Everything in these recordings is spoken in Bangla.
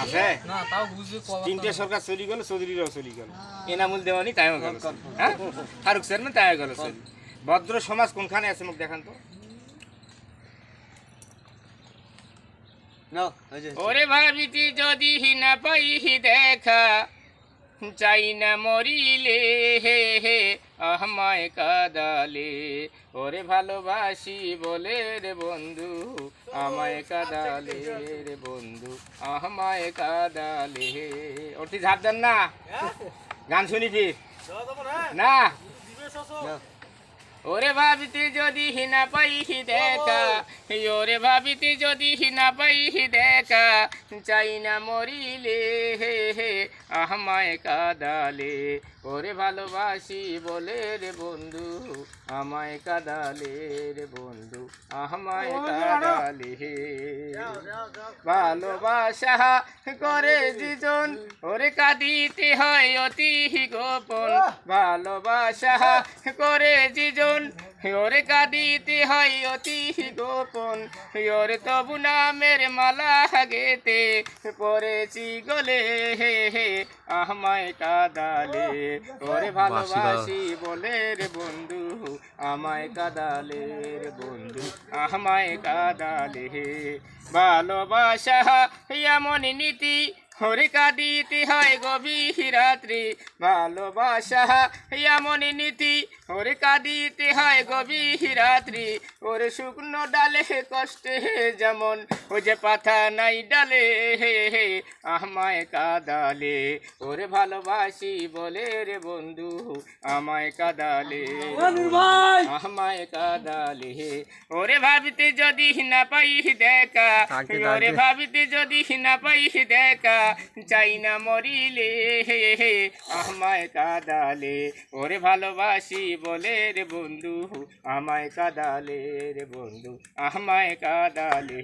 আছে তিনটে সরকার চলি গেল, চৌধুরীরাও চলি গেল, এনামুল দেওয়ানি তাইও গেল, হ্যাঁ ফারুক চেয়ারম্যান তাইও গেল। ভদ্র সমাজ কোনখানে আছে মুখ দেখান তো। ওরে ভাবিতি যদি না পাই দেখা, চাই না মরিলে হে হে আমায় কাদালে। ওরে ভালোবাসি বলে রে বন্ধু আমায় কাদালে রে বন্ধু আমায় কাদালে। ওটি ঝাড় দেন না, গান শুনি ফির না। ওরে ভাবিতে যদি হিনা পাই দেখা, ওরে ভাবিতে যদি হিনা পাই দেখা, চাই না মরিলে হে হে আমায় কাদালে। ওরে ভালোবাসি বলে রে বন্ধু আমায় কাদালে রে বন্ধু আমায় কাদালে। ভালোবাসা করে দুজন ওরে কাঁদিতে হয় অতি গোপন, ভালোবাসা করে দুজন ওরে কাঁদিতে হয় অতি গোপন। ওরে তবু নামের মালা গেতে পড়েছি গলে হে হে আমায় কাদালে। ওরে ভালোবাসি বলে রে বন্ধু আমায় কাদালে রে বন্ধু আমায় কাদালে। ভালোবাসা এমন নীতি ওরে কাঁদিতে হয় গভীর রাত্রি, ভালোবাসা এমন নীতি ওরে কাঁদিতে হয় গভীর রাত্রি। ওরে শুকনো ডালে কষ্টে যেমন ওই যে পাতা নাই ডালে হে হে আমায় কাদালে। ওরে ভালোবাসি বলে রে বন্ধু আমায় কাদালে আমায় কাদালে। ওরে ভাবিতে যদি না পাই দেখা, ওরে ভাবিতে যদি না পাই দেখা, চাই না মরিলে হে হে আমায় কাদালে। ওরে ভালোবাসি বলে রে বন্ধু আমায় কাদালে রে বন্ধু আমায় কাদালে।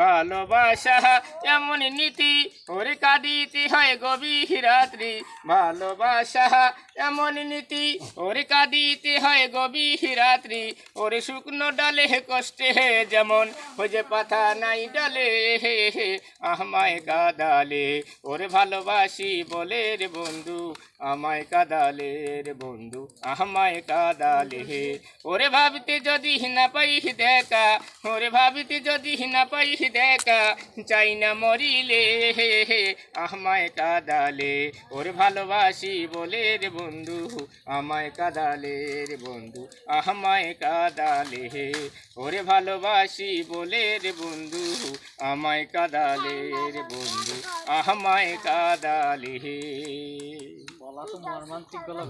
ভালোবাসা এমন নীতি ওরে কাঁদিতে হয় গভীর রাত্রি, ভালোবাসা এমন নীতি ওরে কাঁদিতে হয় গভীর রাত্রি। ওরে শুকনো ডালে কষ্টে যেমন ওই যে পাতা নাই ডালে হে হে আমায় কাদালে। ওরে ভালোবাসি বলে রে বন্ধু আমায় কাদালে রে বন্ধু আমায় কাদালে। ওরে ভাবিতে যদি না পাই দেখা, ওরে ভাবিতে যদি না পাই দেখা, চাই না মরিলে হে হে আমায় কাদালে। ওরে ভালোবাসি বলে রে বন্ধু আমায় কাদালে রে বন্ধু আমায় কাদালে। ওরে ভালোবাসি বলে রে বন্ধু আমায় কাদালে রে বন্ধু আমায় কাদালে। বলা তো মর্মান্তিক গলা